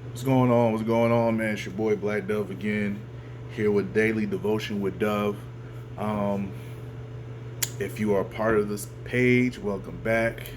What's going on? What's going on, man? It's your boy Black Dove again, here with Daily Devotion with Dove. Um, if you are part of this page, welcome back.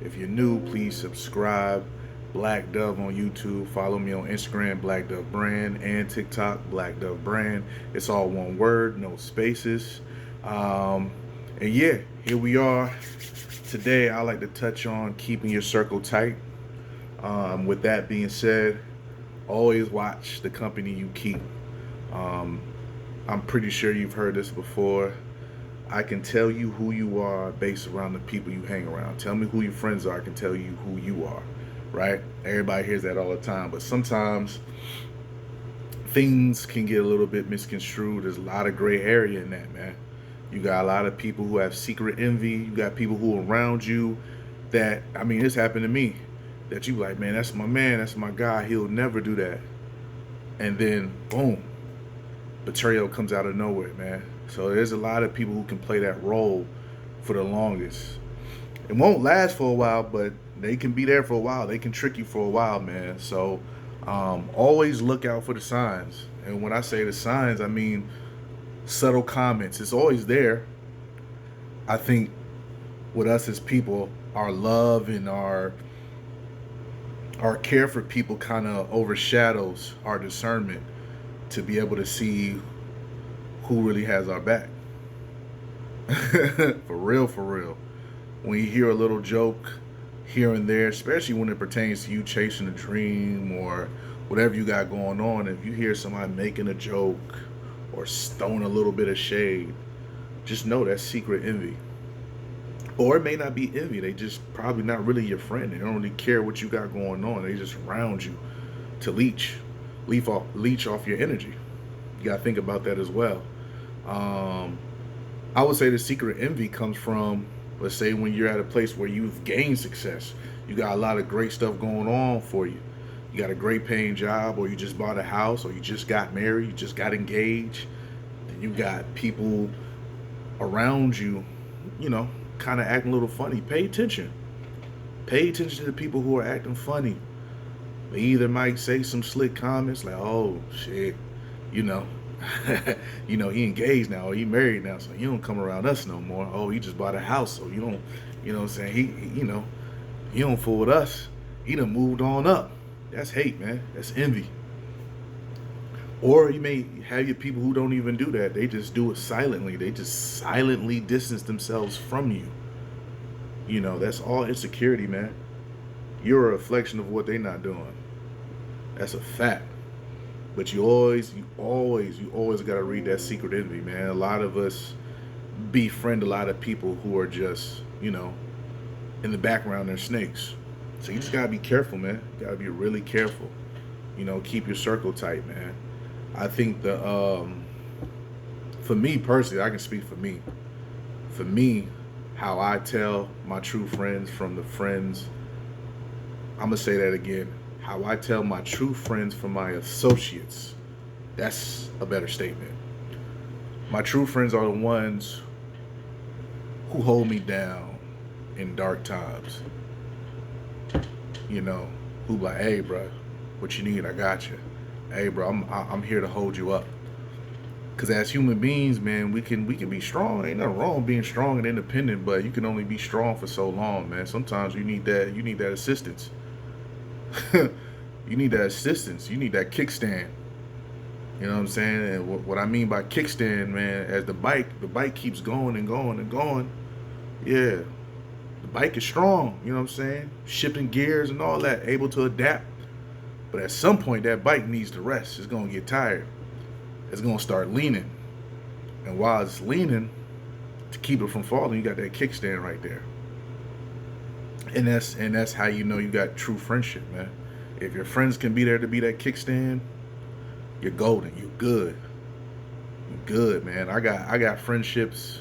If you're new, please subscribe. Black Dove on YouTube. Follow me on Instagram, Black Dove Brand, and TikTok, Black Dove Brand. It's all one word, no spaces. Um, and yeah, here we are. Today, I like to touch on keeping your circle tight. With that being said, always watch the company you keep. Um, I'm pretty sure you've heard this before. I can tell you who you are based around the people you hang around. Tell me who your friends are. I can tell you who you are, right? Everybody hears that all the time, but sometimes things can get a little bit misconstrued. There's a lot of gray area in that, man. You got a lot of people who have secret envy. You got people who are around you that, I mean, this happened to me. That you like, man, that's my guy. He'll never do that. And then, boom, betrayal comes out of nowhere, man. So there's a lot of people who can play that role for the longest. It won't last for a while, but they can be there for a while. They can trick you for a while, man. So always look out for the signs. And when I say the signs, I mean subtle comments. It's always there. I think with us as people, our love and our care for people kind of overshadows our discernment to be able to see who really has our back. For real, for real. When you hear a little joke here and there, especially when it pertains to you chasing a dream or whatever you got going on, if you hear somebody making a joke or throwing a little bit of shade, just know that's secret envy. Or it may not be envy. They just probably not really your friend. They don't really care what you got going on. They just around you to leech off your energy. You gotta think about that as well. Um, I would say the secret envy comes from, let's say, when you're at a place where you've gained success. You got a lot of great stuff going on for you. You got a great paying job, or you just bought a house, or you just got married, you just got engaged. Then you got people around you, you know, kind of acting a little funny. Pay attention. Pay attention to the people who are acting funny. They either might say some slick comments like, "Oh shit," you know, he engaged now or he married now, so you don't come around us no more. Oh, he just bought a house, so you don't, what I'm saying? He don't fool with us. He done moved on up. That's hate, man. That's envy. Or you may have your people who don't even do that. They just do it silently. They just silently distance themselves from you. That's all insecurity, man. You're a reflection of what they're not doing. That's a fact. But you always gotta read that secret envy, man. A lot of us befriend a lot of people who are just, in the background, they're snakes. So you just gotta be careful, man. You gotta be really careful. Keep your circle tight, man. I think for me personally, I can speak for me. For me, how I tell my true friends from the friends, I'm gonna say that again. How I tell my true friends from my associates. That's a better statement. My true friends are the ones who hold me down in dark times. You know, who like, hey, bro, what you need, I got you. Hey, bro, I'm here to hold you up. Cause as human beings, man, we can be strong. Ain't nothing wrong with being strong and independent, but you can only be strong for so long, man. Sometimes you need that assistance. You need that assistance. You need that kickstand. You know what I'm saying? And what I mean by kickstand, man, as the bike keeps going and going and going. Yeah, the bike is strong. You know what I'm saying? Shifting gears and all that, able to adapt. But at some point, that bike needs to rest. It's gonna get tired. It's gonna start leaning. And while it's leaning, to keep it from falling, you got that kickstand right there. And that's how you know you got true friendship, man. If your friends can be there to be that kickstand, you're golden. You're good. You're good, man. I got friendships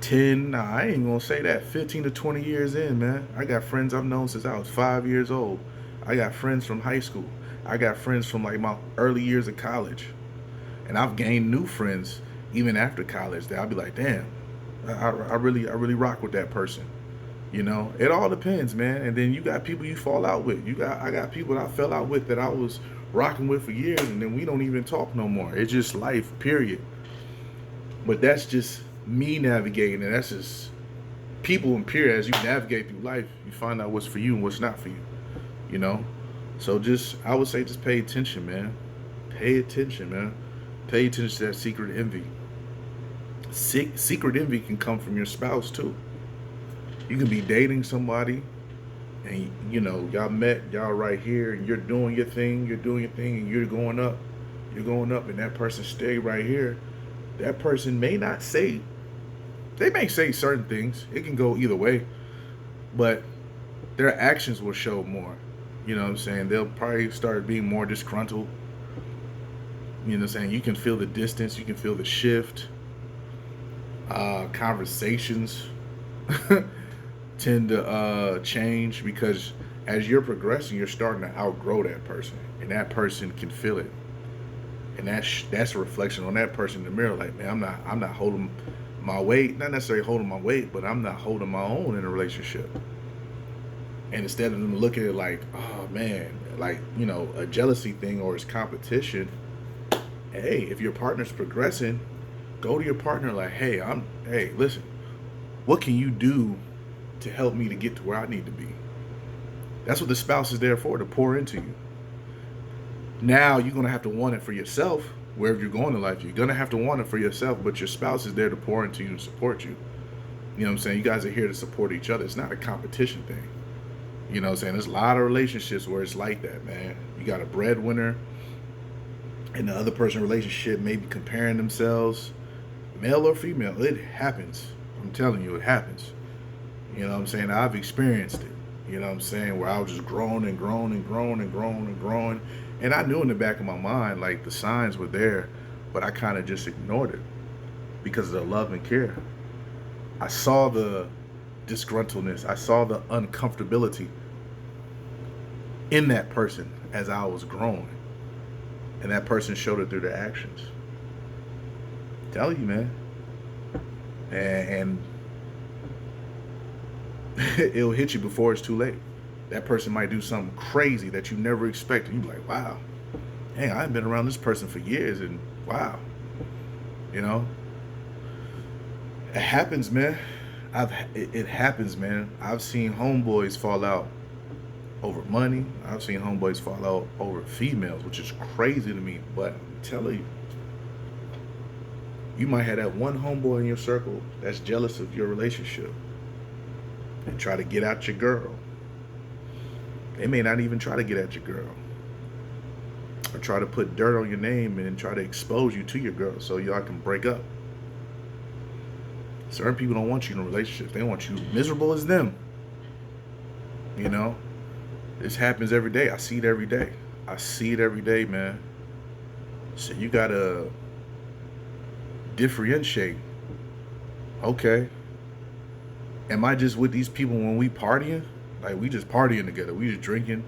10, nah, I ain't gonna say that, 15 to 20 years in, man. I got friends I've known since I was 5 years old. I got friends from high school. I got friends from like my early years of college. And I've gained new friends even after college that I'll be like, damn, I really rock with that person. You know, it all depends, man. And then you got people you fall out with. I got people that I fell out with that I was rocking with for years, and then we don't even talk no more. It's just life, period. But that's just me navigating, and that's just people and period. As you navigate through life, you find out what's for you and what's not for you. You know, so just I would say just pay attention, man. Pay attention, man. Pay attention to that secret envy. Secret envy can come from your spouse too. You can be dating somebody, and you know y'all met, y'all right here, and you're doing your thing, and you're going up, and that person stay right here. That person may not say, they may say certain things. It can go either way, but their actions will show more. You know what I'm saying? They'll probably start being more disgruntled. You know what I'm saying? You can feel the distance, you can feel the shift. Conversations tend to change because as you're progressing, you're starting to outgrow that person, and that person can feel it, and that's a reflection on that person in the mirror. Like, man, I'm not holding my weight, not necessarily holding my weight, but I'm not holding my own in a relationship. And instead of them looking at it like, oh man, like, you know, a jealousy thing or it's competition, hey, if your partner's progressing, go to your partner like, hey, listen, what can you do to help me to get to where I need to be? That's what the spouse is there for, to pour into you. Now you're gonna have to want it for yourself. Wherever you're going in life, you're gonna have to want it for yourself, but your spouse is there to pour into you and support you. You know what I'm saying? You guys are here to support each other. It's not a competition thing. You know what I'm saying? There's a lot of relationships where it's like that, man. You got a breadwinner and the other person relationship may be comparing themselves, male or female. It happens. I'm telling you, it happens. You know what I'm saying? I've experienced it. You know what I'm saying? Where I was just growing and growing and growing and growing and growing. And I knew in the back of my mind, like, the signs were there, but I kind of just ignored it because of the love and care. I saw the disgruntledness. I saw the uncomfortability in that person as I was growing. And that person showed it through their actions. I'm telling you, man. And it'll hit you before it's too late. That person might do something crazy that you never expected. You're like, wow, dang, I've been around this person for years, and wow, you know, it happens, man. It happens, man. I've seen homeboys fall out over money. I've seen homeboys fall out over females, which is crazy to me. But I'm telling you, you might have that one homeboy in your circle that's jealous of your relationship and try to get at your girl. They may not even try to get at your girl, or try to put dirt on your name and try to expose you to your girl so y'all can break up. Certain people don't want you in a relationship. They want you miserable as them. You know? This happens every day. I see it every day. I see it every day, man. So you gotta differentiate. Okay. Am I just with these people when we partying? Like, we just partying together. We just drinking,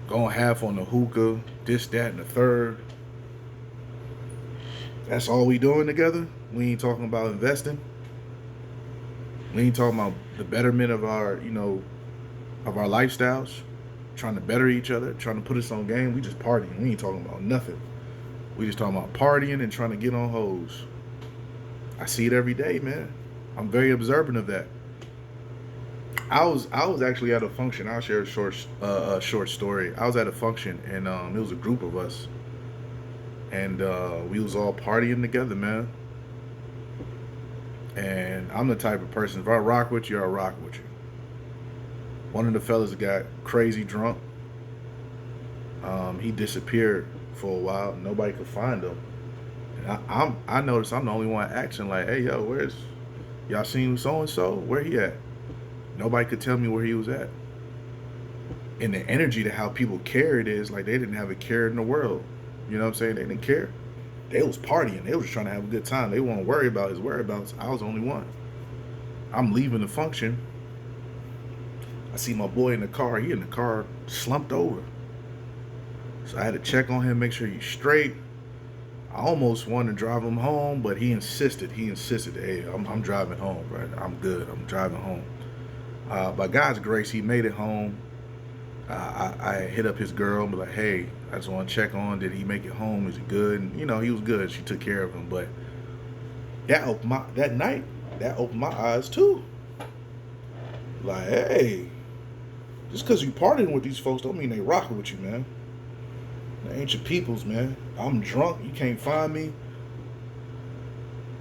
going half on the hookah, this, that, and the third. That's all we doing together? We ain't talking about investing. We ain't talking about the betterment of our, you know, of our lifestyles, trying to better each other, trying to put us on game. We just partying. We ain't talking about nothing. We just talking about partying and trying to get on hoes. I see it every day, man. I'm very observant of that. I was actually at a function. I'll share a short story. I was at a function, and it was a group of us, and we was all partying together, man. And I'm the type of person, if I rock with you, I'll rock with you. One of the fellas got crazy drunk. He disappeared for a while. Nobody could find him. And I noticed I'm the only one acting like, hey, yo, where's, y'all seen so-and-so? Where he at? Nobody could tell me where he was at. And the energy to how people carried is like they didn't have a care in the world. You know what I'm saying? They didn't care. They was partying. They was trying to have a good time. They weren't worried about his whereabouts. I was the only one. I'm leaving the function. I see my boy in the car. He in the car slumped over. So I had to check on him, make sure he's straight. I almost wanted to drive him home, but he insisted. Hey, I'm driving home, right? I'm good. I'm driving home. By God's grace, he made it home. I hit up his girl and be like, hey, I just want to check on, did he make it home? Is he good? And, he was good. She took care of him. But that night, that opened my eyes too. Like, hey, just because you partying with these folks don't mean they rocking with you, man. They ain't your peoples, man. I'm drunk. You can't find me.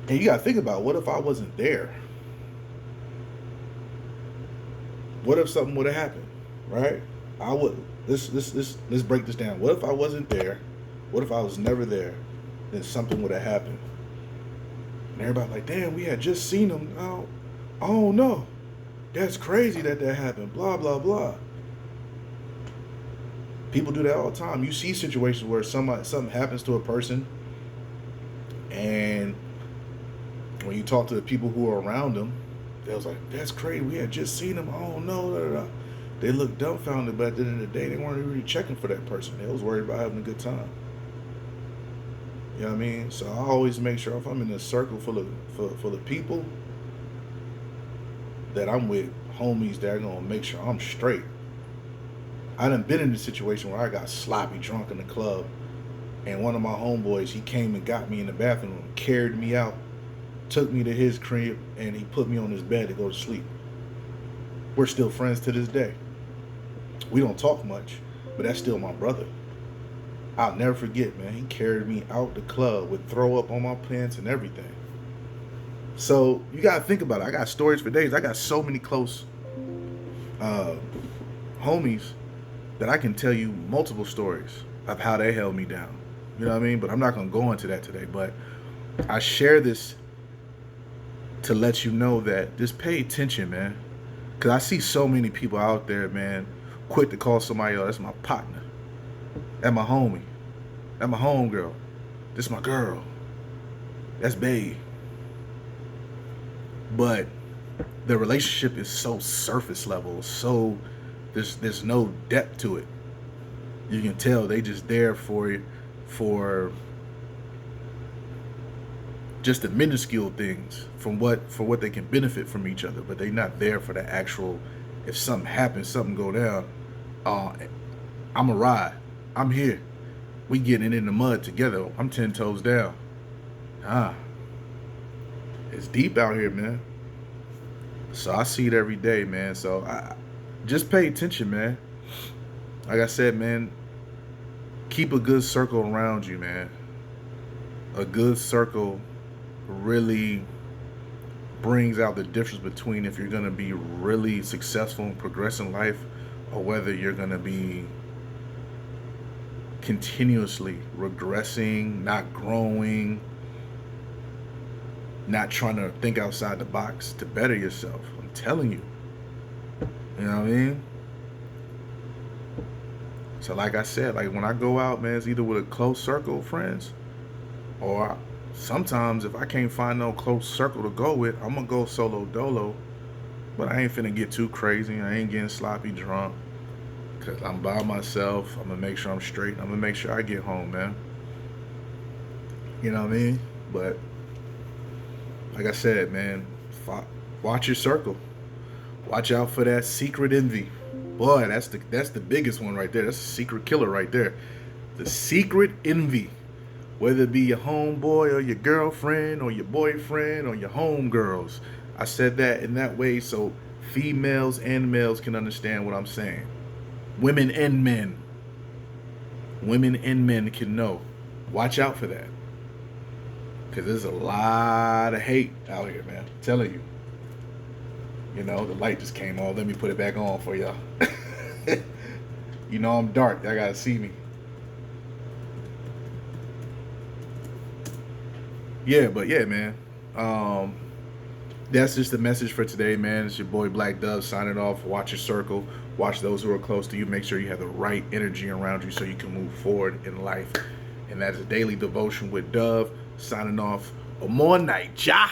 And you got to think about, what if I wasn't there? What if something would have happened, right? Let's break this down. What if I wasn't there? What if I was never there? Then something would have happened. And everybody like, damn, we had just seen him. Oh no. That's crazy that happened. Blah, blah, blah. People do that all the time. You see situations where something happens to a person, and when you talk to the people who are around them, they was like, that's crazy. We had just seen him. Oh no. Da, da, da. They look dumbfounded, but at the end of the day, they weren't really checking for that person. They was worried about having a good time. You know what I mean? So I always make sure, if I'm in a circle full of people, that I'm with homies that are gonna make sure I'm straight. I done been in a situation where I got sloppy drunk in the club, and one of my homeboys, he came and got me in the bathroom, carried me out, took me to his crib, and he put me on his bed to go to sleep. We're still friends to this day. We don't talk much, but that's still my brother. I'll never forget, man. He carried me out the club with throw up on my pants and everything. So you gotta think about it. I got stories for days. I got so many close homies that I can tell you multiple stories of how they held me down. You know what I mean? But I'm not gonna go into that today. But I share this to let you know that just pay attention, man. Because I see so many people out there, man, quick to call somebody, oh, that's my partner. That's my homie. That's my homegirl. This my girl. That's babe. But the relationship is so surface level, so there's no depth to it. You can tell they just there for just the minuscule things, for what they can benefit from each other, but they're not there for the actual, if something happens, something go down, I'm a ride. I'm here. We getting it in the mud together. I'm 10 toes down. It's deep out here, man. So I see it every day, man. So I just pay attention, man. Like I said, man, keep a good circle around you, man. A good circle really brings out the difference between if you're going to be really successful and progress in life, or whether you're going to be continuously regressing, not growing, not trying to think outside the box to better yourself. I'm telling you. You know what I mean? So like I said, like when I go out, man, it's either with a close circle of friends, or sometimes if I can't find no close circle to go with, I'm gonna go solo dolo. But I ain't finna get too crazy. I ain't getting sloppy drunk, because I'm by myself. I'm gonna make sure I'm straight. I'm gonna make sure I get home, man. You know what I mean? But like I said, man, watch your circle. Watch out for that secret envy. Boy, that's the biggest one right there. That's a secret killer right there. The secret envy. Whether it be your homeboy or your girlfriend or your boyfriend or your homegirls. I said that in that way so females and males can understand what I'm saying. Women and men. Women and men can know. Watch out for that. Because there's a lot of hate out here, man. I'm telling you. You know, the light just came on. Let me put it back on for y'all. You know I'm dark. Y'all gotta see me. Yeah, but yeah, man. That's just the message for today, man. It's your boy Black Dove signing off. Watch your circle. Watch those who are close to you. Make sure you have the right energy around you so you can move forward in life. And that is a daily devotion with Dove signing off. More night, ja.